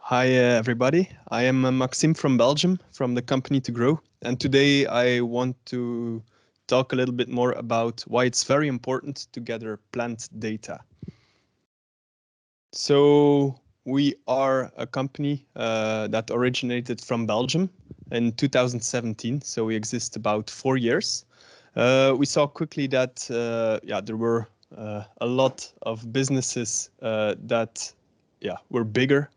Hi everybody, I am Maxime from Belgium, from the company To Grow, and today I want to talk a little bit more about why it's very important to gather plant data. So we are a company that originated from Belgium in 2017, so we exist about 4 years. We saw quickly that there were a lot of businesses that were bigger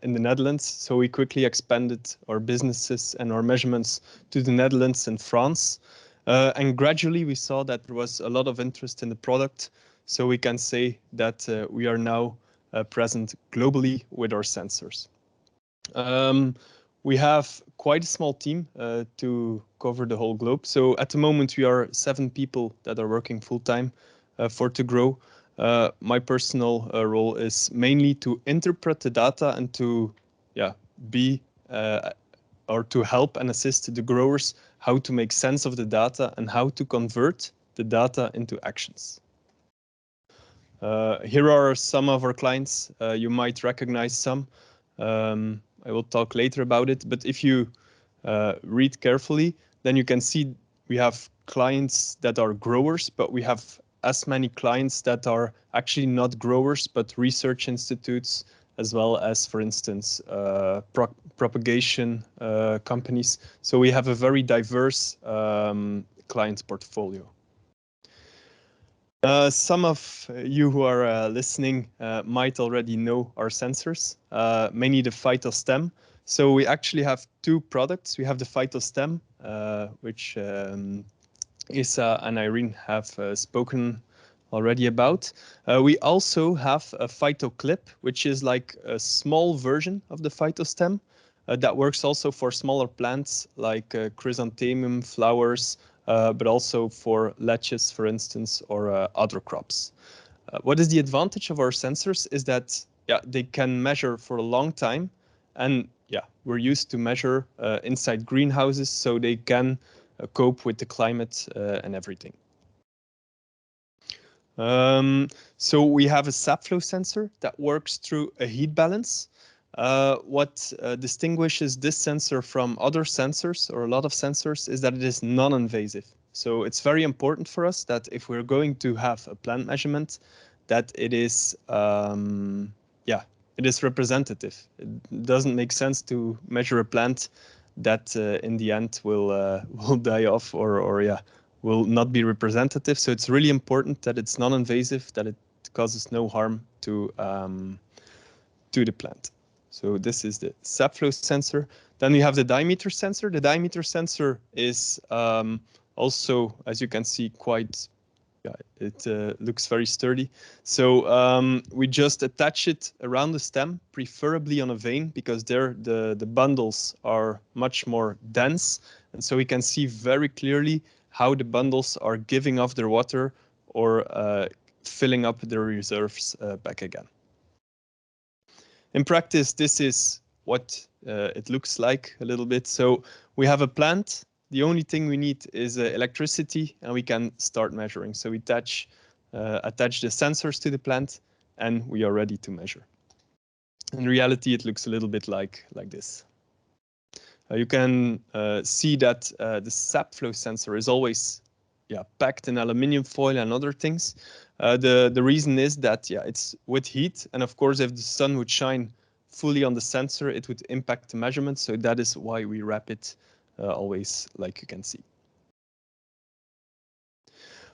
in the Netherlands. So we quickly expanded our businesses and our measurements to the Netherlands and France. And gradually we saw that there was a lot of interest in the product. So we can say that we are now present globally with our sensors. We have quite a small team to cover the whole globe. So at the moment we are 7 people that are working full-time for To Grow. My personal role is mainly to interpret the data and to be or to help and assist the growers how to make sense of the data and how to convert the data into actions. Here are some of our clients. You might recognize some. I will talk later about it, but if you read carefully, then you can see we have clients that are growers, but we have as many clients that are actually not growers, but research institutes, as well as, for instance, propagation companies. So we have a very diverse client portfolio. Some of you who are listening might already know our sensors, mainly the Phytostem. So we actually have 2 products. We have the Phytostem, which Issa and Irene have spoken already about. We also have a Phytoclip, which is like a small version of the Phytostem that works also for smaller plants like chrysanthemum, flowers, but also for lettuce, for instance, or other crops. What is the advantage of our sensors is that they can measure for a long time, and we're used to measure inside greenhouses, so they can cope with the climate and everything. So we have a sap flow sensor that works through a heat balance. What distinguishes this sensor from other sensors, or a lot of sensors, is that it is non-invasive. So it's very important for us that if we're going to have a plant measurement, that it is it is representative. It doesn't make sense to measure a plant that in the end will die off or will not be representative. So it's really important that it's non-invasive, that it causes no harm to the plant. So this is the sap flow sensor. Then we have the diameter sensor. The diameter sensor is also, as you can see, quite, it looks very sturdy. So we just attach it around the stem, preferably on a vein, because there the bundles are much more dense. And so we can see very clearly how the bundles are giving off their water or filling up their reserves back again. In practice, this is what it looks like a little bit. So we have a plant. The only thing we need is electricity, and we can start measuring. So we attach the sensors to the plant, and we are ready to measure. In reality, it looks a little bit like this. You can see that the sap flow sensor is always packed in aluminium foil and other things. The reason is that it's with heat, and of course if the sun would shine fully on the sensor, it would impact the measurement. So that is why we wrap it always, like you can see.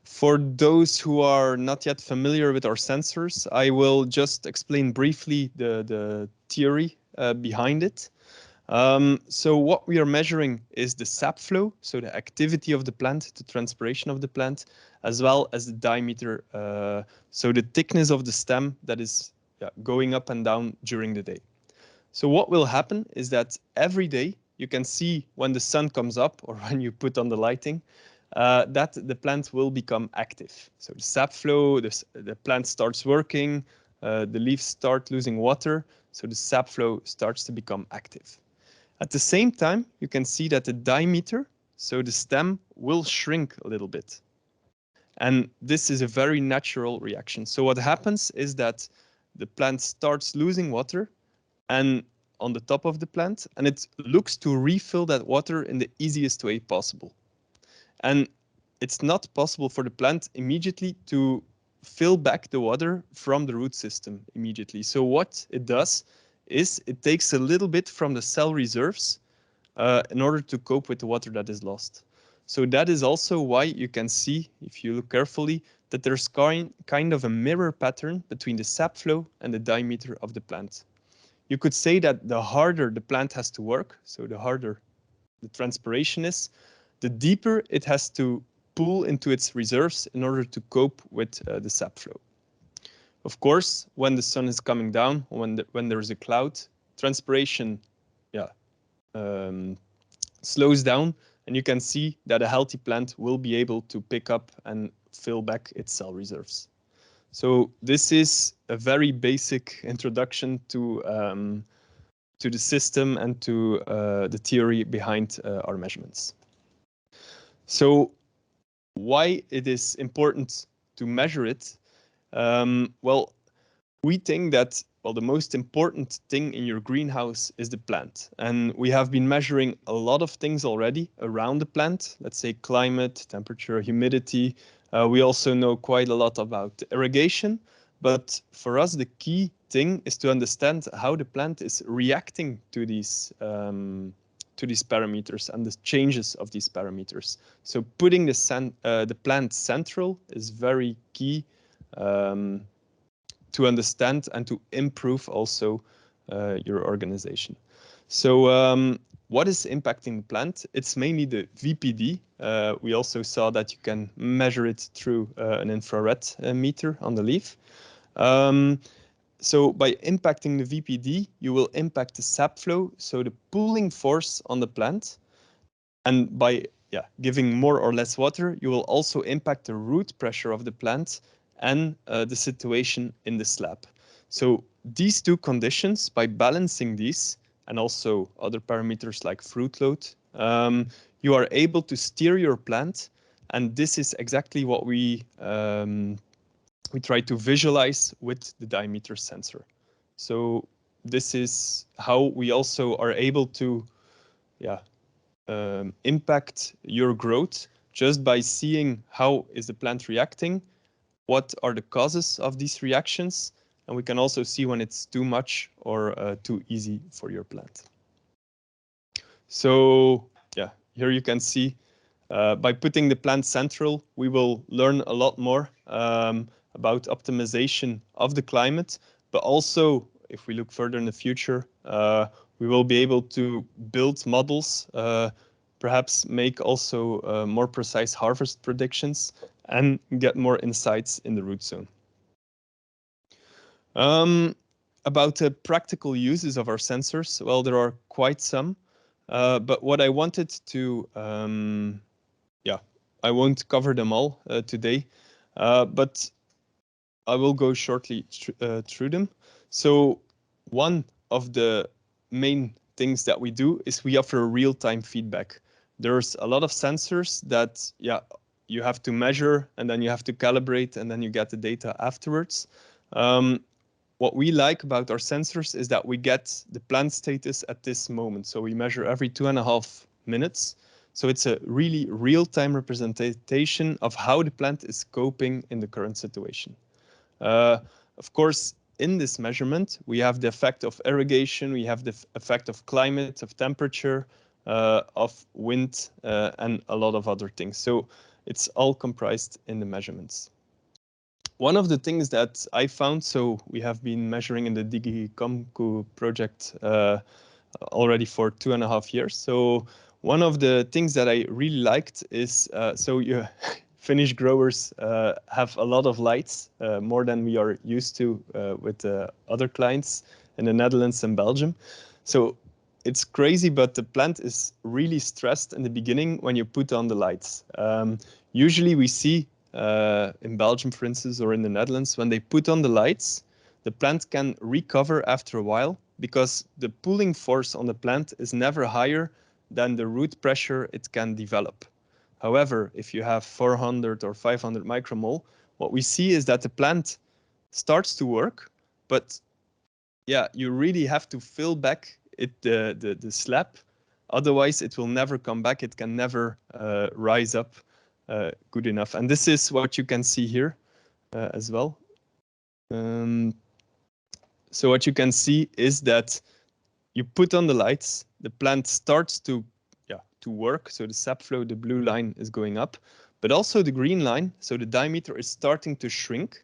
For those who are not yet familiar with our sensors, I will just explain briefly the theory behind it. So what we are measuring is the sap flow, so the activity of the plant, the transpiration of the plant, as well as the diameter, so the thickness of the stem that is going up and down during the day. So what will happen is that every day you can see when the sun comes up or when you put on the lighting, that the plant will become active. So the sap flow, the plant starts working, the leaves start losing water, so the sap flow starts to become active. At the same time, you can see that the diameter, so the stem, will shrink a little bit. And this is a very natural reaction. So what happens is that the plant starts losing water, and on the top of the plant, and it looks to refill that water in the easiest way possible. And it's not possible for the plant immediately to fill back the water from the root system immediately. So what it does is it takes a little bit from the cell reserves in order to cope with the water that is lost. So that is also why you can see, if you look carefully, that there's kind of a mirror pattern between the sap flow and the diameter of the plant. You could say that the harder the plant has to work, so the harder the transpiration is, the deeper it has to pull into its reserves in order to cope with the sap flow. Of course, when the sun is coming down, when there is a cloud, transpiration slows down, and you can see that a healthy plant will be able to pick up and fill back its cell reserves. So this is a very basic introduction to the system and to the theory behind our measurements. So why it is important to measure it? Well, we think that the most important thing in your greenhouse is the plant. And we have been measuring a lot of things already around the plant, let's say climate, temperature, humidity. We also know quite a lot about irrigation. But for us, the key thing is to understand how the plant is reacting to these parameters and the changes of these parameters. So putting the plant central is very key to understand and to improve also your organization. So what is impacting the plant? It's mainly the VPD. We also saw that you can measure it through an infrared meter on the leaf. So by impacting the VPD, you will impact the sap flow, so the pulling force on the plant. And by giving more or less water, you will also impact the root pressure of the plant and the situation in the slab. So these two conditions, by balancing these, and also other parameters like fruit load, you are able to steer your plant. And this is exactly what we try to visualize with the diameter sensor. So this is how we also are able to impact your growth just by seeing how is the plant reacting, what are the causes of these reactions, and we can also see when it's too much or too easy for your plant. So here you can see by putting the plant central, we will learn a lot more about optimization of the climate, but also if we look further in the future, we will be able to build models, perhaps make also more precise harvest predictions, and get more insights in the root zone. About the practical uses of our sensors, well, there are quite some, but what I wanted to, I won't cover them all today, but I will go shortly through them. So one of the main things that we do is we offer real-time feedback. There's a lot of sensors that, you have to measure and then you have to calibrate and then you get the data afterwards. What we like about our sensors is that we get the plant status at this moment. So we measure every 2.5 minutes. So it's a really real-time representation of how the plant is coping in the current situation. Of course, in this measurement, we have the effect of irrigation, we have the effect of climate, of temperature, of wind, and a lot of other things. So it's all comprised in the measurements. One of the things that I found, so we have been measuring in the Digitomkkus project already for 2.5 years. So one of the things that I really liked is, so you Finnish growers have a lot of lights, more than we are used to with other clients in the Netherlands and Belgium. So it's crazy, but the plant is really stressed in the beginning when you put on the lights. Usually we see in Belgium, for instance, or in the Netherlands, when they put on the lights, the plant can recover after a while because the pulling force on the plant is never higher than the root pressure it can develop. However, if you have 400 or 500 micromole, what we see is that the plant starts to work, but you really have to fill back the slab. Otherwise, it will never come back. It can never rise up good enough. And this is what you can see here as well. So what you can see is that you put on the lights, the plant starts to work. So the sap flow, the blue line is going up, but also the green line. So the diameter is starting to shrink.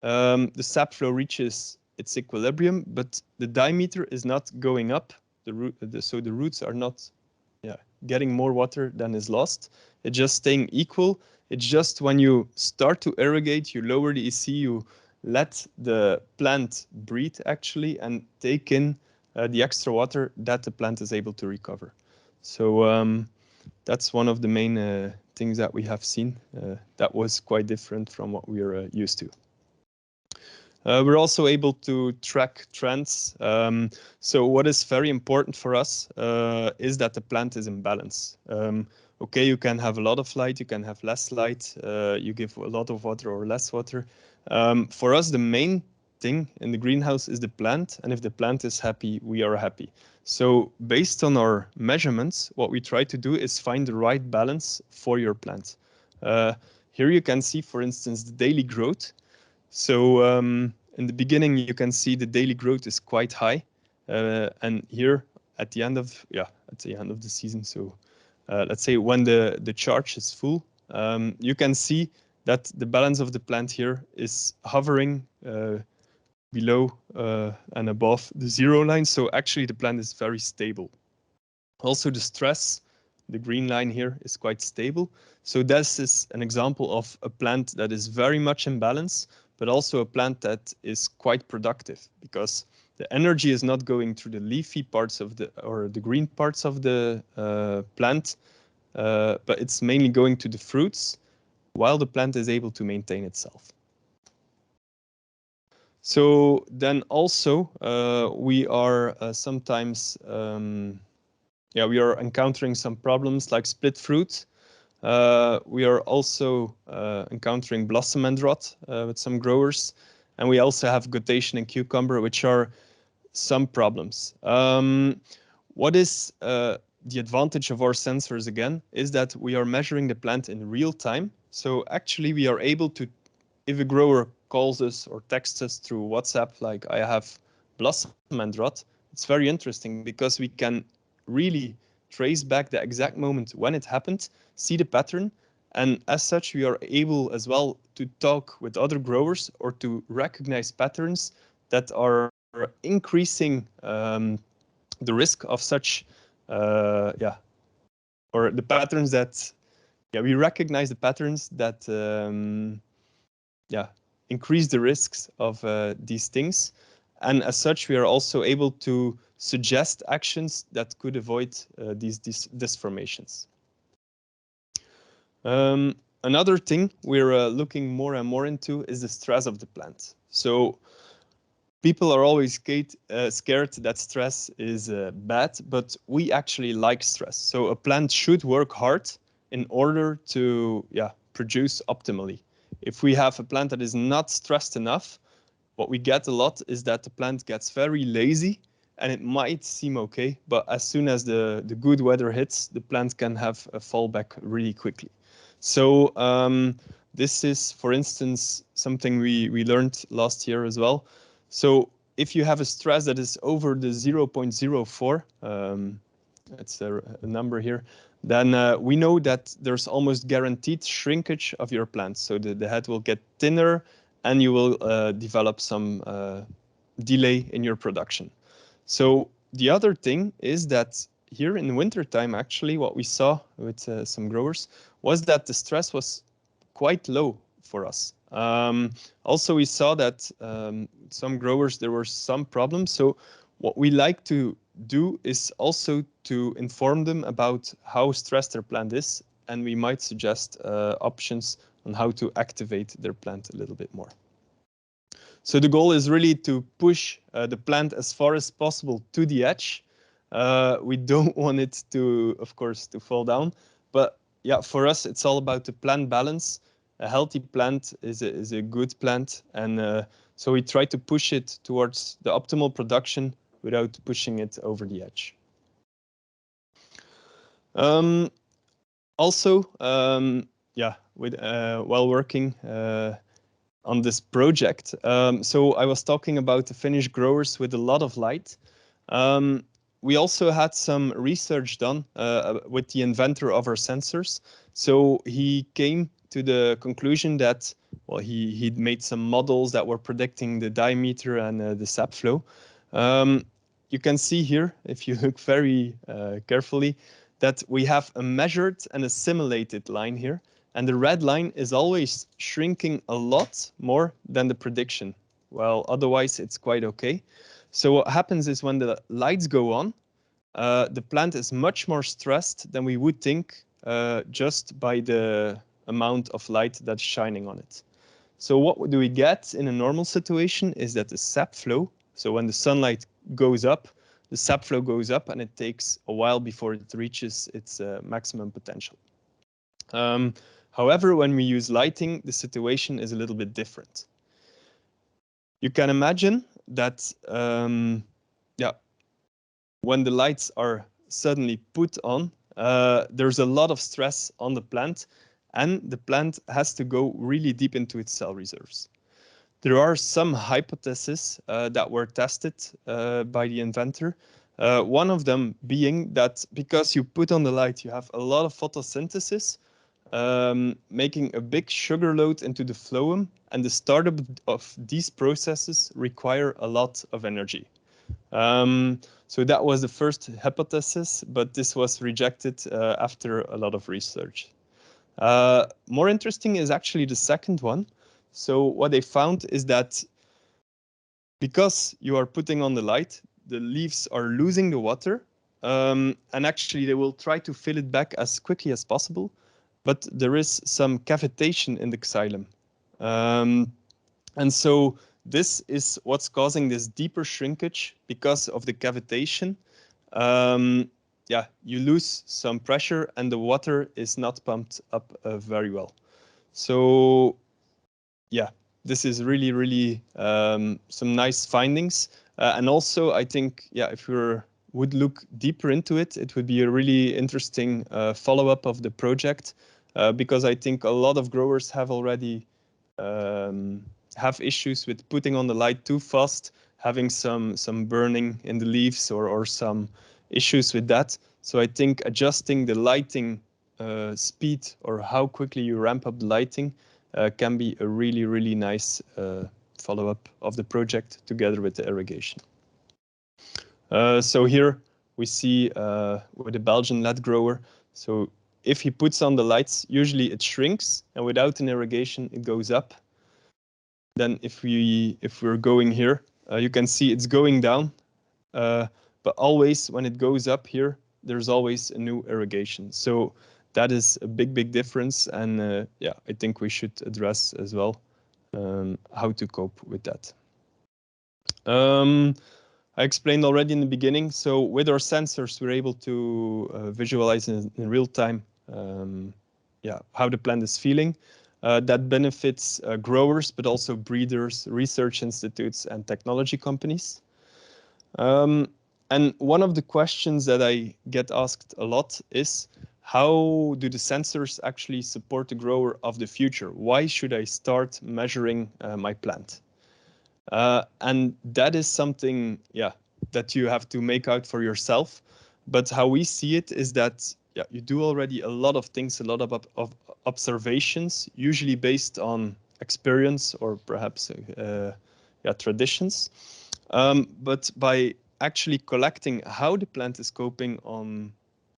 The sap flow reaches its equilibrium, but the diameter is not going up. So the roots are not getting more water than is lost. It's just staying equal. It's just when you start to irrigate, you lower the EC, you let the plant breathe actually and take in the extra water that the plant is able to recover. So that's one of the main things that we have seen that was quite different from what we are used to. We're also able to track trends. So what is very important for us is that the plant is in balance. Okay, you can have a lot of light, you can have less light, you give a lot of water or less water. For us, the main thing in the greenhouse is the plant, and if the plant is happy, we are happy. So based on our measurements, what we try to do is find the right balance for your plant. Here you can see, for instance, the daily growth. So in the beginning, you can see the daily growth is quite high, and here at the end of the season, so let's say when the charge is full, you can see that the balance of the plant here is hovering below and above the 0 line. So actually, the plant is very stable. Also, the stress, the green line here, is quite stable. So this is an example of a plant that is very much in balance, but also a plant that is quite productive because the energy is not going through the leafy parts of the green parts of the plant, but it's mainly going to the fruits while the plant is able to maintain itself. So then also we are sometimes we are encountering some problems like split fruit. We are also encountering blossom end rot with some growers, and we also have guttation in cucumber, which are some problems. What is the advantage of our sensors again is that we are measuring the plant in real time. So actually we are able to, if a grower calls us or texts us through WhatsApp, like I have blossom end rot, it's very interesting because we can really trace back the exact moment when it happened, see the pattern, and as such we are able as well to talk with other growers or to recognize patterns that are increasing the risk of such or the patterns that we recognize the patterns that increase the risks of these things, and as such we are also able to suggest actions that could avoid these formations. Another thing we're looking more and more into is the stress of the plant. So people are always scared that stress is bad, but we actually like stress. So a plant should work hard in order to produce optimally. If we have a plant that is not stressed enough, what we get a lot is that the plant gets very lazy, and it might seem okay, but as soon as the good weather hits, the plant can have a fallback really quickly. So this is, for instance, something we learned last year as well. So if you have a stress that is over the 0.04, it's a number here, then we know that there's almost guaranteed shrinkage of your plant. So the head will get thinner and you will develop some delay in your production. So the other thing is that here in wintertime, actually, what we saw with some growers was that the stress was quite low for us. Also, we saw that some growers, there were some problems. So what we like to do is also to inform them about how stressed their plant is, and we might suggest options on how to activate their plant a little bit more. So the goal is really to push the plant as far as possible to the edge. We don't want it to, of course, to fall down, but yeah, for us, it's all about the plant balance. A healthy plant is a good plant, and so we try to push it towards the optimal production without pushing it over the edge. Also, while working on this project, so I was talking about the Finnish growers with a lot of light. We also had some research done with the inventor of our sensors. So he came to the conclusion that, well, he'd made some models that were predicting the diameter and the sap flow. You can see here, if you look very carefully, that we have a measured and a simulated line here. And the red line is always shrinking a lot more than the prediction. Well, otherwise it's quite okay. So what happens is when the lights go on, the plant is much more stressed than we would think just by the amount of light that's shining on it. So what do we get in a normal situation is that the sap flow, so when the sunlight goes up, the sap flow goes up and it takes a while before it reaches its maximum potential. However, when we use lighting, the situation is a little bit different. You can imagine that when the lights are suddenly put on, there's a lot of stress on the plant, and the plant has to go really deep into its cell reserves. There are some hypotheses that were tested by the inventor. One of them being that because you put on the light, you have a lot of photosynthesis, making a big sugar load into the phloem, and the startup of these processes require a lot of energy. So that was the first hypothesis, but this was rejected after a lot of research. More interesting is actually the second one. So what they found is that because you are putting on the light, the leaves are losing the water, and actually they will try to fill it back as quickly as possible, but there is some cavitation in the xylem. And so this is what's causing this deeper shrinkage because of the cavitation. You lose some pressure and the water is not pumped up very well. So yeah, this is really, really some nice findings. And also, I think, if we would look deeper into it, it would be a really interesting follow-up of the project, because I think a lot of growers have already have issues with putting on the light too fast, having some burning in the leaves or some issues with that. So I think adjusting the lighting speed or how quickly you ramp up the lighting can be a really, really nice follow-up of the project together with the irrigation. So here we see with a Belgian lead grower, so if he puts on the lights, usually it shrinks, and without an irrigation, it goes up. Then if we're going here, you can see it's going down, but always when it goes up here, there's always a new irrigation. So that is a big, big difference, and I think we should address as well how to cope with that. I explained already in the beginning, so with our sensors, we're able to visualize in real time how the plant is feeling. That benefits growers, but also breeders, research institutes, and technology companies. And one of the questions that I get asked a lot is, how do the sensors actually support the grower of the future? Why should I start measuring my plant? And that is something, that you have to make out for yourself. But how we see it is that you do already a lot of things, a lot of observations, usually based on experience or perhaps traditions. But by actually collecting how the plant is coping on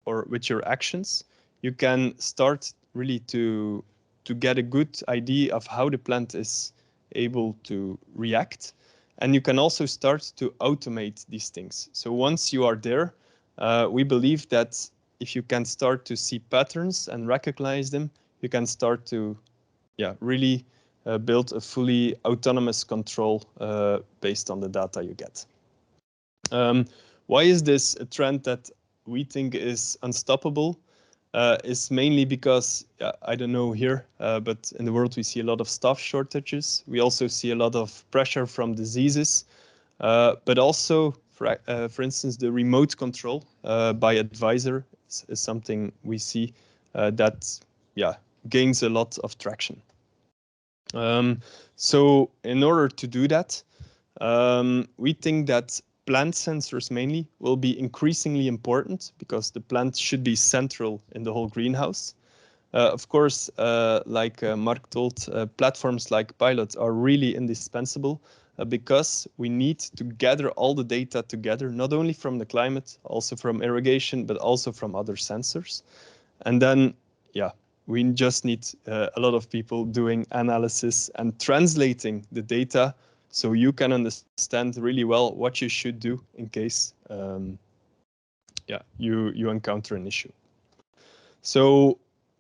or with your actions, you can start really to get a good idea of how the plant is able to react. And you can also start to automate these things. So once you are there, we believe that if you can start to see patterns and recognize them, you can start to really build a fully autonomous control based on the data you get. Why is this a trend that we think is unstoppable? Is mainly because, I don't know here, but in the world we see a lot of staff shortages. We also see a lot of pressure from diseases, but also For instance, the remote control by advisor is something we see that gains a lot of traction. So in order to do that, we think that plant sensors mainly will be increasingly important because the plant should be central in the whole greenhouse. Of course, like Mark told, platforms like Pilot are really indispensable because we need to gather all the data together, not only from the climate, also from irrigation, but also from other sensors. And then, we just need a lot of people doing analysis and translating the data so you can understand really well what you should do in case you encounter an issue. So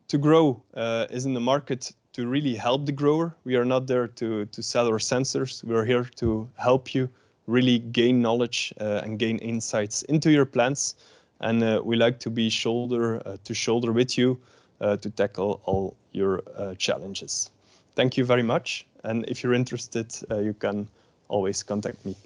to grow is in the market to really help the grower. We are not there to sell our sensors. We're here to help you really gain knowledge and gain insights into your plants. And we like to be shoulder to shoulder with you to tackle all your challenges. Thank you very much. And if you're interested, you can always contact me.